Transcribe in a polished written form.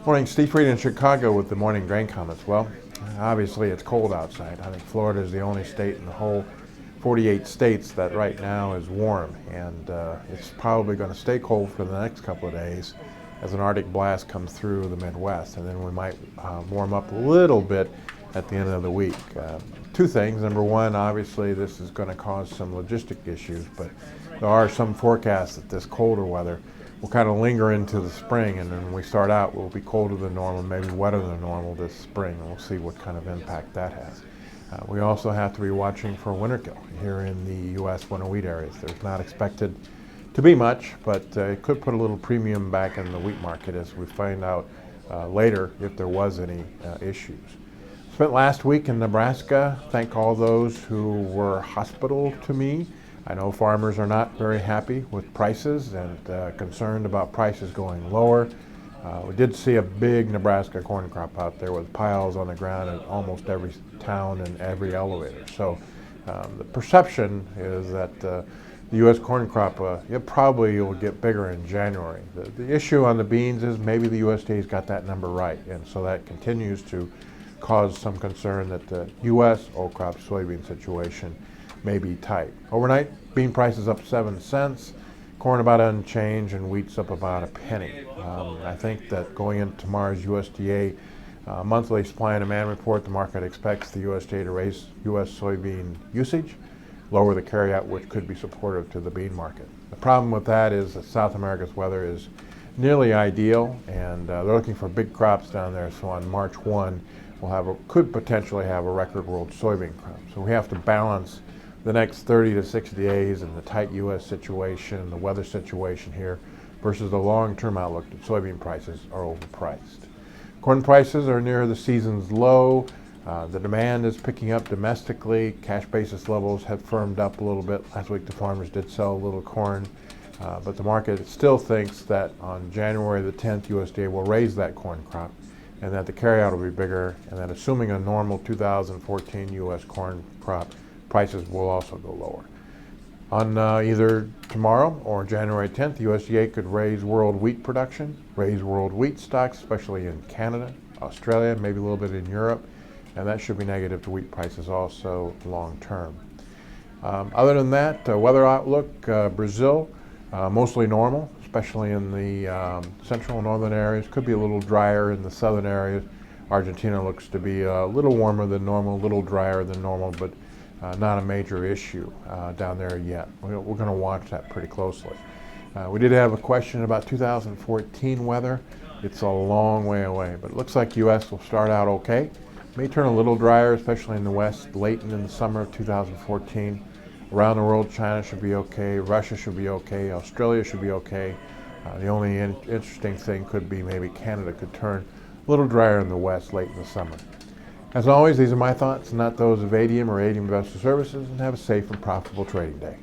Morning, Steve Reed in Chicago with the morning grain comments. Well, obviously it's cold outside. I think Florida is the only state in the whole 48 states that right now is warm, and it's probably going to stay cold for the next couple of days as an Arctic blast comes through the Midwest, and then we might warm up a little bit at the end of the week. Two things. Number one, obviously this is going to cause some logistic issues, but there are some forecasts that this colder weather will kind of linger into the spring, and then when we start out, we'll be colder than normal, maybe wetter than normal this spring, and we'll see what kind of impact that has. We also have to be watching for winter kill here in the U.S. winter wheat areas. There's not expected to be much, but it could put a little premium back in the wheat market as we find out later if there was any issues. Spent last week in Nebraska. Thank all those who were hospitable to me. I know farmers are not very happy with prices and concerned about prices going lower. We did see a big Nebraska corn crop out there with piles on the ground in almost every town and every elevator. So the perception is that the U.S. corn crop it probably will get bigger in January. The issue on the beans is maybe the USDA's got that number right, and so that continues to cause some concern that the U.S. old crop soybean situation may be tight. Overnight, bean prices up 7 cents, corn about unchanged, and wheat's up about a penny. I think that going into tomorrow's USDA monthly supply and demand report, the market expects the USDA to raise U.S. soybean usage, lower the carryout, which could be supportive to the bean market. The problem with that is that South America's weather is nearly ideal, and they're looking for big crops down there. So on March 1, could potentially have a record world soybean crop. So we have to balance the next 30 to 60 days and the tight U.S. situation, the weather situation here, versus the long-term outlook that soybean prices are overpriced. Corn prices are near the season's low. The demand is picking up domestically. Cash basis levels have firmed up a little bit. Last week the farmers did sell a little corn, but the market still thinks that on January the 10th, USDA will raise that corn crop, and that the carryout will be bigger, and that assuming a normal 2014 U.S. corn crop, prices will also go lower. On either tomorrow or January 10th, the USDA could raise world wheat production, raise world wheat stocks, especially in Canada, Australia, maybe a little bit in Europe, and that should be negative to wheat prices also long term. Other than that, weather outlook, Brazil, mostly normal, especially in the central and northern areas. Could be a little drier in the southern areas. Argentina looks to be a little warmer than normal, a little drier than normal, but not a major issue down there yet. We're going to watch that pretty closely. We did have a question about 2014 weather. It's a long way away, but it looks like U.S. will start out okay. May turn a little drier, especially in the west, late in the summer of 2014. Around the world, China should be okay, Russia should be okay, Australia should be okay. The only interesting thing could be maybe Canada could turn a little drier in the west late in the summer. As always, these are my thoughts, not those of ADM or ADM Investor Services, and have a safe and profitable trading day.